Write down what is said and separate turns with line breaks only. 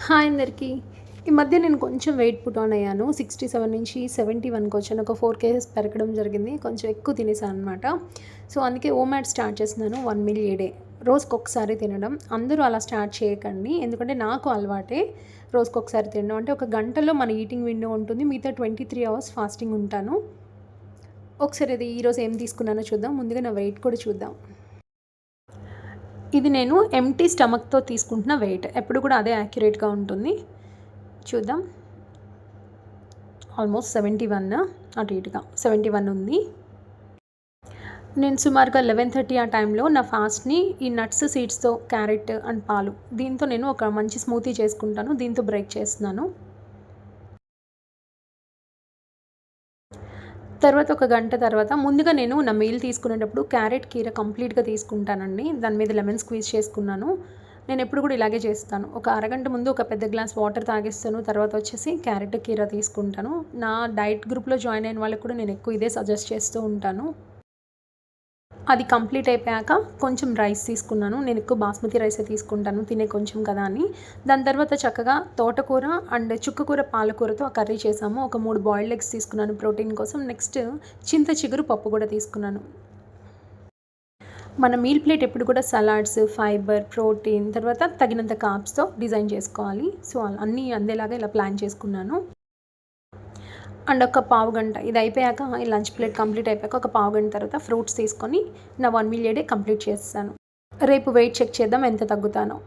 Hi అందరికీ. ఈ మధ్య నేను కొంచెం వెయిట్ పుట్ ఆన్ అయ్యాను. 67 నుంచి 71కి వచ్చాను. ఒక 4 కేజెస్ పెరగడం జరిగింది. కొంచెం ఎక్కువ తినేసాను అనమాట. సో, అందుకే ఓమాట్ స్టార్ట్ చేస్తున్నాను 1 మీల్ ఏ డే. రోజుకొకసారి తినడం. అందరూ అలా స్టార్ట్ చేయకండి. ఎందుకంటే నాకు అలవాటే రోజుకొకసారి తినడం. అంటే ఒక గంటలో మన ఈటింగ్ విండో ఉంటుంది. మిగతా 23 అవర్స్ ఫాస్టింగ్ ఉంటాను. ఒకసారి అది ఈరోజు ఏం తీసుకున్నానో చూద్దాం. ముందుగా నా వెయిట్ కూడా చూద్దాం. ఇది నేను ఎంప్టీ స్టమక్‌తో తీసుకుంటున్న వెయిట్. ఎప్పుడు కూడా అదే యాక్యురేట్‌గా ఉంటుంది. చూద్దాం. ఆల్మోస్ట్ 71 అటు ఇటుగా 71 ఉంది. నేను సుమారుగా 11:30 ఆ టైంలో నా ఫాస్ట్‌ని ఈ నట్స్, సీడ్స్‌తో క్యారెట్ అండ్ పాలు దీంతో నేను ఒక మంచి స్మూతీ చేసుకుంటాను. దీంతో బ్రేక్ చేస్తున్నాను. తర్వాత ఒక గంట తర్వాత ముందుగా నేను నా మీల్ తీసుకునేటప్పుడు క్యారెట్ కీర కంప్లీట్‌గా తీసుకుంటానండి. దాని మీద లెమన్ స్క్వీజ్ చేసుకున్నాను. నేను ఎప్పుడు కూడా ఇలాగే చేస్తాను. ఒక అరగంట ముందు ఒక పెద్ద గ్లాస్ వాటర్ తాగేస్తాను. తర్వాత వచ్చేసి క్యారెట్ కీర తీసుకుంటాను. నా డైట్ గ్రూప్‌లో జాయిన్ అయిన వాళ్ళకి కూడా నేను ఎక్కువ ఇదే సజెస్ట్ చేస్తూ ఉంటాను. అది కంప్లీట్ అయిపోయాక కొంచెం రైస్ తీసుకున్నాను. నేను ఎక్కువ బాస్మతి రైసే తీసుకుంటాను తినే కొంచెం కదా అని. దాని తర్వాత చక్కగా తోటకూర అండ్ చుక్కకూర పాలకూరతో కర్రీ చేసాము. ఒక 3 బాయిల్డ్ ఎగ్స్ తీసుకున్నాను ప్రోటీన్ కోసం. నెక్స్ట్ చింత చిగురు పప్పు కూడా తీసుకున్నాను. మన మీల్ ప్లేట్ ఎప్పుడు కూడా సలాడ్స్, ఫైబర్, ప్రోటీన్ తర్వాత తగినంత కార్బ్స్‌తో డిజైన్ చేసుకోవాలి. సో, అన్నీ అందేలాగా ఇలా ప్లాన్ చేసుకున్నాను. అండ్ ఒక పావుగంట ఇది అయిపోయాక ఈ లంచ్ ప్లేట్ కంప్లీట్ అయిపోయాక ఒక పావుగంట తర్వాత ఫ్రూట్స్ తీసుకొని నా 1 మీల్ ఏ డే కంప్లీట్ చేసేసాను. రేపు వెయిట్ చెక్ చేద్దాం ఎంత తగ్గుతానో.